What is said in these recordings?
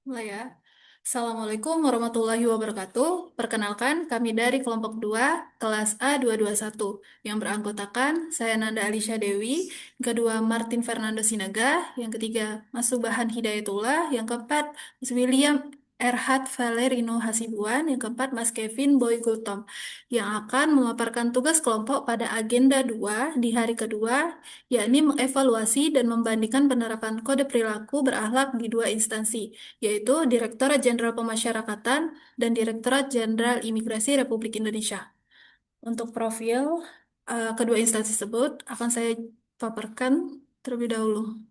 Mulai ya. Assalamualaikum warahmatullahi wabarakatuh. Perkenalkan, kami dari kelompok 2 kelas A221, yang beranggotakan saya Nanda Alisha Dewi, yang kedua Martin Fernando Sinaga, yang ketiga Mas Subahan Hidayatullah, yang keempat Mas William Erhard Valerino Hasibuan, yang keempat Mas Kevin Boy Gultom, yang akan memaparkan tugas kelompok pada agenda 2 di hari kedua, yakni mengevaluasi dan membandingkan penerapan kode perilaku berakhlak di dua instansi, yaitu Direktorat Jenderal Pemasyarakatan dan Direktorat Jenderal Imigrasi Republik Indonesia. Untuk profil kedua instansi tersebut akan saya paparkan terlebih dahulu.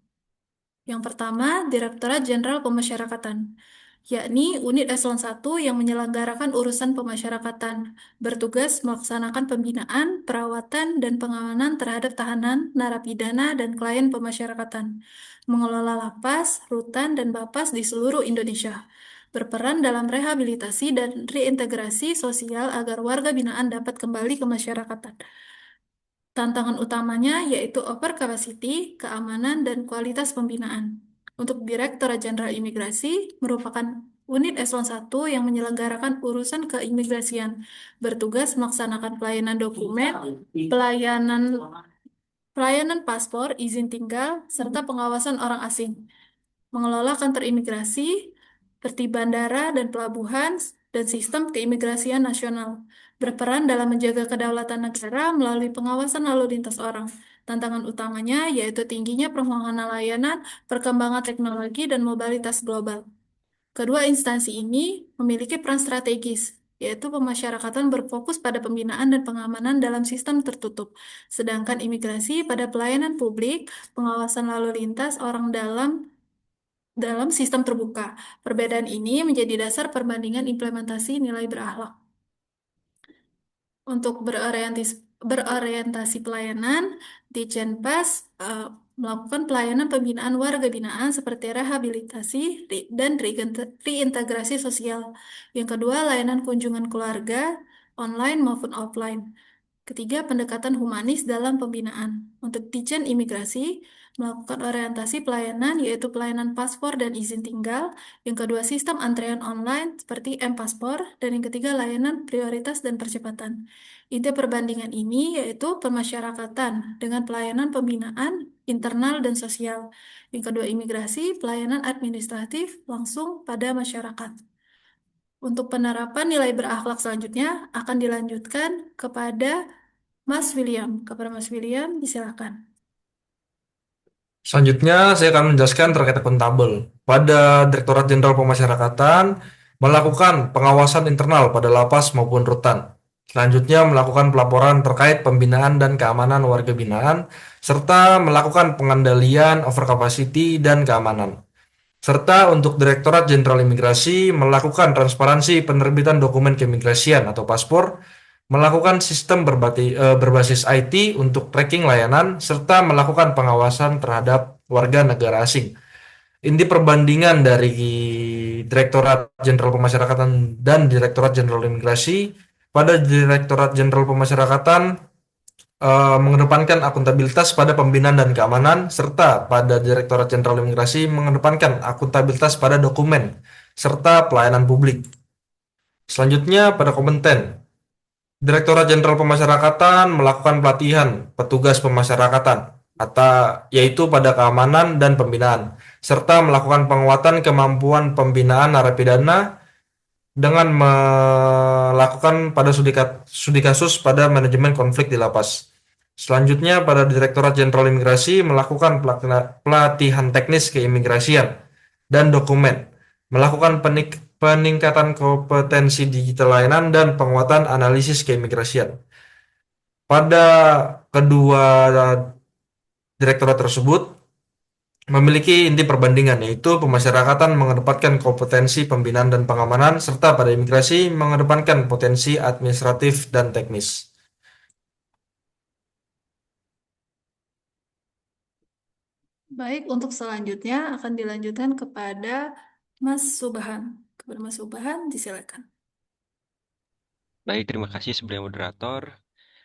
Yang pertama, Direktorat Jenderal Pemasyarakatan, yakni unit eselon 1 yang menyelenggarakan urusan pemasyarakatan, bertugas melaksanakan pembinaan, perawatan, dan pengamanan terhadap tahanan, narapidana, dan klien pemasyarakatan, mengelola lapas, rutan, dan bapas di seluruh Indonesia, berperan dalam rehabilitasi dan reintegrasi sosial agar warga binaan dapat kembali ke masyarakatan. Tantangan utamanya yaitu over capacity, keamanan, dan kualitas pembinaan. Untuk Direktorat Jenderal Imigrasi merupakan unit eselon 1 yang menyelenggarakan urusan keimigrasian, bertugas melaksanakan pelayanan dokumen, pelayanan pelayanan paspor, izin tinggal, serta pengawasan orang asing, mengelola kantor imigrasi, tertib bandara dan pelabuhan, dan sistem keimigrasian nasional, berperan dalam menjaga kedaulatan negara melalui pengawasan lalu lintas orang. Tantangan utamanya yaitu tingginya permohonan layanan, perkembangan teknologi, dan mobilitas global. Kedua instansi ini memiliki peran strategis, yaitu pemasyarakatan berfokus pada pembinaan dan pengamanan dalam sistem tertutup, sedangkan imigrasi pada pelayanan publik, pengawasan lalu lintas orang dalam sistem terbuka. Perbedaan ini menjadi dasar perbandingan implementasi nilai berakhlak. Untuk berorientasi pelayanan, di Jenpas melakukan pelayanan pembinaan warga binaan seperti rehabilitasi dan reintegrasi sosial. Yang kedua, layanan kunjungan keluarga online maupun offline. Ketiga, pendekatan humanis dalam pembinaan. Untuk Ditjen Imigrasi, melakukan orientasi pelayanan, yaitu pelayanan paspor dan izin tinggal. Yang kedua, sistem antrean online seperti M-Paspor. Dan yang ketiga, layanan prioritas dan percepatan. Inti perbandingan ini yaitu pemasyarakatan dengan pelayanan pembinaan internal dan sosial. Yang kedua, imigrasi, pelayanan administratif langsung pada masyarakat. Untuk penerapan nilai berakhlak selanjutnya akan dilanjutkan kepada Mas William. Kepada Mas William, disilakan. Selanjutnya, saya akan menjelaskan terkait akuntabel. Pada Direktorat Jenderal Pemasyarakatan, melakukan pengawasan internal pada lapas maupun rutan. Selanjutnya, melakukan pelaporan terkait pembinaan dan keamanan warga binaan, serta melakukan pengendalian overcapacity dan keamanan. Serta untuk Direktorat Jenderal Imigrasi, melakukan transparansi penerbitan dokumen keimigrasian atau paspor, melakukan sistem berbasis IT untuk tracking layanan, serta melakukan pengawasan terhadap warga negara asing. Inti perbandingan dari Direktorat Jenderal Pemasyarakatan dan Direktorat Jenderal Imigrasi, pada Direktorat Jenderal Pemasyarakatan mengedepankan akuntabilitas pada pembinaan dan keamanan, serta pada Direktorat Jenderal Imigrasi mengedepankan akuntabilitas pada dokumen, serta pelayanan publik. Selanjutnya pada kompeten. Direktorat Jenderal Pemasyarakatan melakukan pelatihan petugas pemasyarakatan atau yaitu pada keamanan dan pembinaan, serta melakukan penguatan kemampuan pembinaan narapidana dengan melakukan pada studi kasus pada manajemen konflik di lapas. Selanjutnya pada Direktorat Jenderal Imigrasi melakukan pelatihan teknis keimigrasian dan dokumen, melakukan peningkatan kompetensi digital layanan dan penguatan analisis keimigrasian. Pada kedua direktorat tersebut memiliki inti perbandingan, yaitu pemasyarakatan mengedepankan kompetensi pembinaan dan pengamanan, serta pada imigrasi mengedepankan potensi administratif dan teknis. Baik, untuk selanjutnya akan dilanjutkan kepada Mas Subahan. Kepada Mas Subahan, disilakan. Baik, terima kasih sebagai moderator.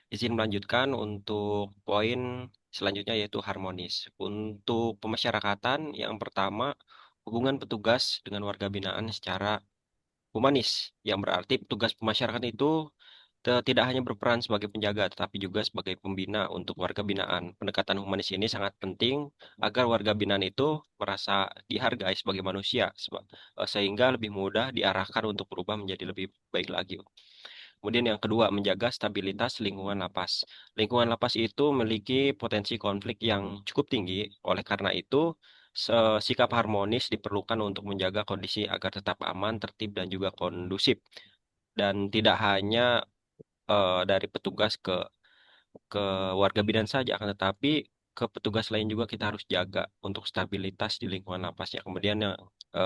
Izin melanjutkan untuk poin selanjutnya yaitu harmonis. Untuk pemasyarakatan yang pertama, hubungan petugas dengan warga binaan secara humanis, yang berarti petugas pemasyarakatan itu tidak hanya berperan sebagai penjaga, tetapi juga sebagai pembina untuk warga binaan. Pendekatan humanis ini sangat penting agar warga binaan itu merasa dihargai sebagai manusia, sehingga lebih mudah diarahkan untuk berubah menjadi lebih baik lagi. Kemudian yang kedua, menjaga stabilitas lingkungan lapas. Lingkungan lapas itu memiliki potensi konflik yang cukup tinggi, oleh karena itu sikap harmonis diperlukan untuk menjaga kondisi agar tetap aman, tertib, dan juga kondusif. Dan tidak hanya dari petugas ke warga bidan saja, akan tetapi ke petugas lain juga kita harus jaga untuk stabilitas di lingkungan lapasnya. Kemudian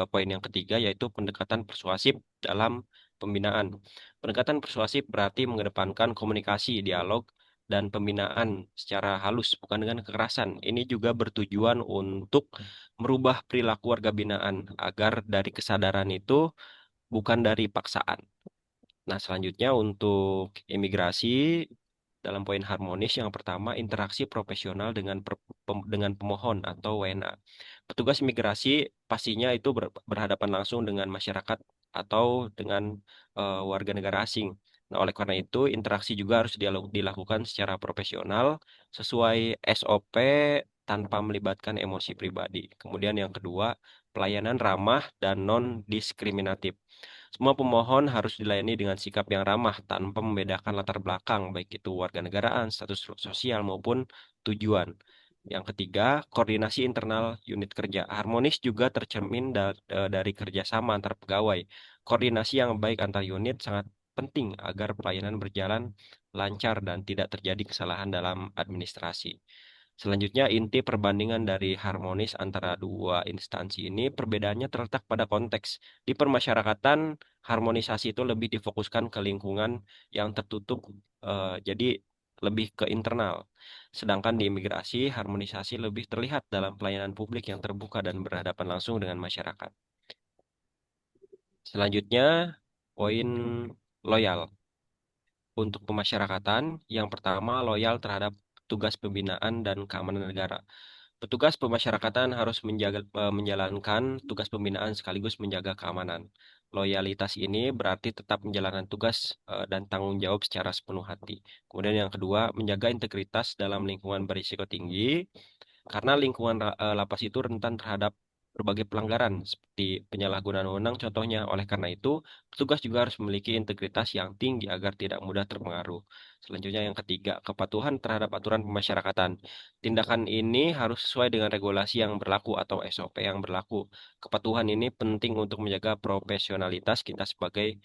poin yang ketiga yaitu pendekatan persuasif dalam pembinaan. Pendekatan persuasif berarti mengedepankan komunikasi, dialog, dan pembinaan secara halus, bukan dengan kekerasan. Ini juga bertujuan untuk merubah perilaku warga binaan agar dari kesadaran itu bukan dari paksaan. Nah, selanjutnya untuk imigrasi dalam poin harmonis yang pertama interaksi profesional dengan pemohon atau WNA. Petugas imigrasi pastinya itu berhadapan langsung dengan masyarakat atau dengan warga negara asing. Nah, oleh karena itu interaksi juga harus dilakukan secara profesional sesuai SOP tanpa melibatkan emosi pribadi. Kemudian yang kedua, pelayanan ramah dan non-diskriminatif. Semua pemohon harus dilayani dengan sikap yang ramah tanpa membedakan latar belakang, baik itu warga negaraan, status sosial maupun tujuan. Yang ketiga, koordinasi internal unit kerja. Harmonis juga tercermin dari kerjasama antar pegawai. Koordinasi yang baik antar unit sangat penting agar pelayanan berjalan lancar dan tidak terjadi kesalahan dalam administrasi. Selanjutnya, inti perbandingan dari harmonis antara dua instansi ini perbedaannya terletak pada konteks. Di permasyarakatan, harmonisasi itu lebih difokuskan ke lingkungan yang tertutup, jadi lebih ke internal. Sedangkan di imigrasi, harmonisasi lebih terlihat dalam pelayanan publik yang terbuka dan berhadapan langsung dengan masyarakat. Selanjutnya, poin loyal. Untuk pemasyarakatan, yang pertama loyal terhadap tugas pembinaan dan keamanan negara. Petugas pemasyarakatan harus menjalankan tugas pembinaan sekaligus menjaga keamanan. Loyalitas ini berarti tetap menjalankan tugas dan tanggung jawab secara sepenuh hati. Kemudian yang kedua, menjaga integritas dalam lingkungan berisiko tinggi, karena lingkungan lapas itu rentan terhadap berbagai pelanggaran seperti penyalahgunaan wewenang contohnya. Oleh karena itu, petugas juga harus memiliki integritas yang tinggi agar tidak mudah terpengaruh. Selanjutnya yang ketiga, kepatuhan terhadap aturan pemasyarakatan. Tindakan ini harus sesuai dengan regulasi yang berlaku atau SOP yang berlaku. Kepatuhan ini penting untuk menjaga profesionalitas kita sebagai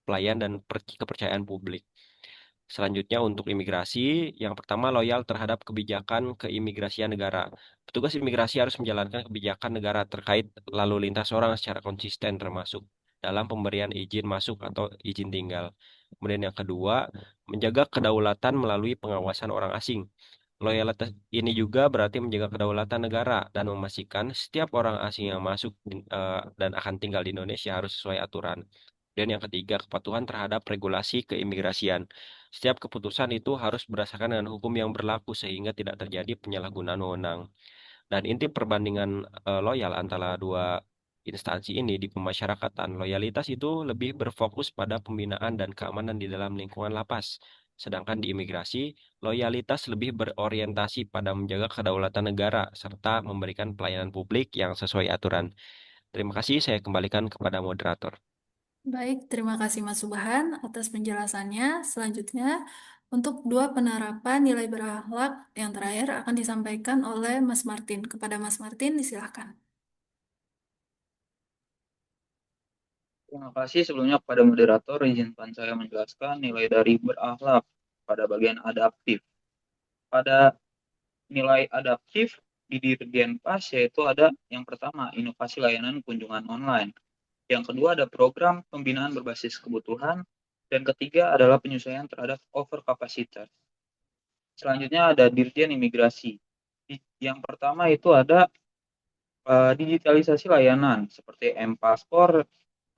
pelayan dan kepercayaan publik. Selanjutnya untuk imigrasi, yang pertama loyal terhadap kebijakan keimigrasian negara. Petugas imigrasi harus menjalankan kebijakan negara terkait lalu lintas orang secara konsisten termasuk dalam pemberian izin masuk atau izin tinggal. Kemudian yang kedua, menjaga kedaulatan melalui pengawasan orang asing. Loyalitas ini juga berarti menjaga kedaulatan negara dan memastikan setiap orang asing yang masuk dan akan tinggal di Indonesia harus sesuai aturan. Dan yang ketiga, kepatuhan terhadap regulasi keimigrasian. Setiap keputusan itu harus berdasarkan dengan hukum yang berlaku sehingga tidak terjadi penyalahgunaan wewenang. Dan inti perbandingan loyal antara dua instansi ini di pemasyarakatan, loyalitas itu lebih berfokus pada pembinaan dan keamanan di dalam lingkungan lapas. Sedangkan di imigrasi, loyalitas lebih berorientasi pada menjaga kedaulatan negara serta memberikan pelayanan publik yang sesuai aturan. Terima kasih, saya kembalikan kepada moderator. Baik, terima kasih Mas Subhan atas penjelasannya. Selanjutnya, untuk dua penerapan nilai berakhlak yang terakhir akan disampaikan oleh Mas Martin. Kepada Mas Martin, disilahkan. Terima kasih sebelumnya kepada moderator. Izinkan saya menjelaskan nilai dari berakhlak pada bagian adaptif. Pada nilai adaptif di Dirjen Pas yaitu ada yang pertama inovasi layanan kunjungan online. Yang kedua ada program pembinaan berbasis kebutuhan. Dan ketiga adalah penyesuaian terhadap overkapasitas. Selanjutnya ada Dirjen Imigrasi. Yang pertama itu ada digitalisasi layanan seperti M-Paspor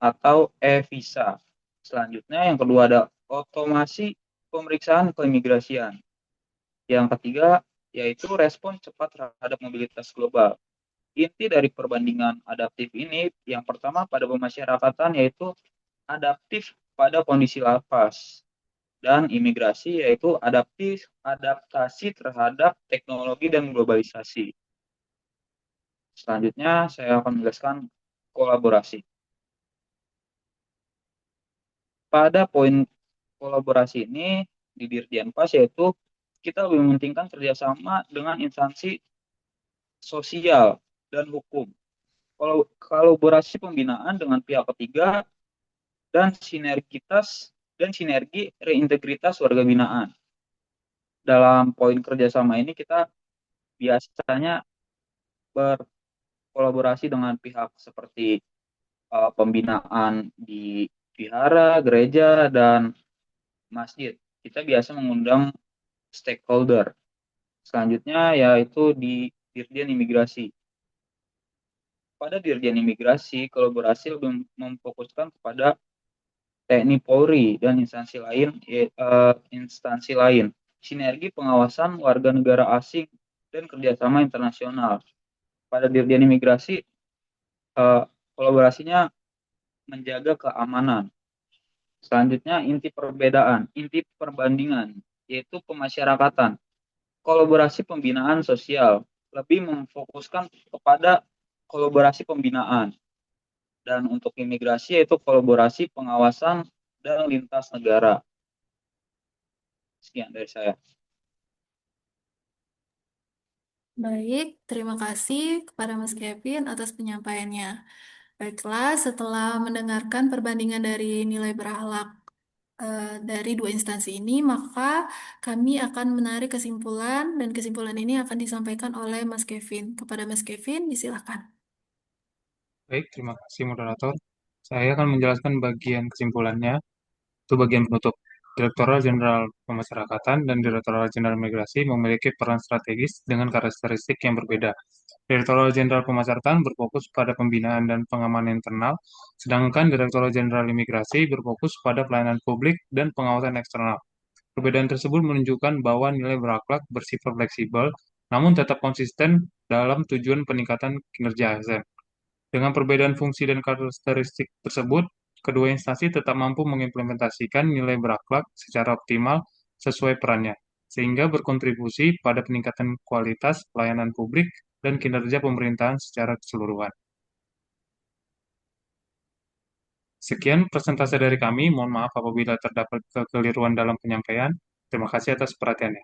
atau e-visa. Selanjutnya yang kedua ada otomasi pemeriksaan keimigrasian. Yang ketiga yaitu respon cepat terhadap mobilitas global. Inti dari perbandingan adaptif ini yang pertama pada pemasyarakatan yaitu adaptif pada kondisi lapas dan imigrasi yaitu adaptasi terhadap teknologi dan globalisasi. Selanjutnya saya akan menjelaskan kolaborasi. Pada poin kolaborasi ini di Dirjen Pas yaitu kita lebih mementingkan kerjasama dengan instansi sosial dan hukum. Kolaborasi pembinaan dengan pihak ketiga dan sinergi reintegritas warga binaan. Dalam poin kerjasama ini kita biasanya berkolaborasi dengan pihak seperti pembinaan di vihara, gereja, dan masjid. Kita biasa mengundang stakeholder. Selanjutnya yaitu di Dirjen Imigrasi. Pada Dirjen Imigrasi, kolaborasi lebih memfokuskan kepada TNI Polri dan instansi lain, sinergi pengawasan warga negara asing dan kerjasama internasional. Pada Dirjen Imigrasi, kolaborasinya menjaga keamanan. Selanjutnya inti perbandingan, yaitu pemasyarakatan. Kolaborasi pembinaan sosial lebih memfokuskan kepada kolaborasi pembinaan. Dan untuk imigrasi yaitu kolaborasi pengawasan dan lintas negara. Sekian dari saya. Baik, terima kasih kepada Mas Kevin atas penyampaiannya. Baiklah, setelah mendengarkan perbandingan dari nilai berakhlak dari dua instansi ini, maka kami akan menarik kesimpulan dan kesimpulan ini akan disampaikan oleh Mas Kevin. Kepada Mas Kevin, disilakan. Baik, terima kasih moderator. Saya akan menjelaskan bagian kesimpulannya. Itu bagian penutup. Direktorat Jenderal Pemasyarakatan dan Direktorat Jenderal Migrasi memiliki peran strategis dengan karakteristik yang berbeda. Direktorat Jenderal Pemasyarakatan berfokus pada pembinaan dan pengamanan internal, sedangkan Direktorat Jenderal Imigrasi berfokus pada pelayanan publik dan pengawasan eksternal. Perbedaan tersebut menunjukkan bahwa nilai berakhlak bersifat fleksibel, namun tetap konsisten dalam tujuan peningkatan kinerja ASN. Dengan perbedaan fungsi dan karakteristik tersebut, kedua instansi tetap mampu mengimplementasikan nilai berakhlak secara optimal sesuai perannya, sehingga berkontribusi pada peningkatan kualitas pelayanan publik dan kinerja pemerintahan secara keseluruhan. Sekian presentasi dari kami. Mohon maaf apabila terdapat kekeliruan dalam penyampaian. Terima kasih atas perhatiannya.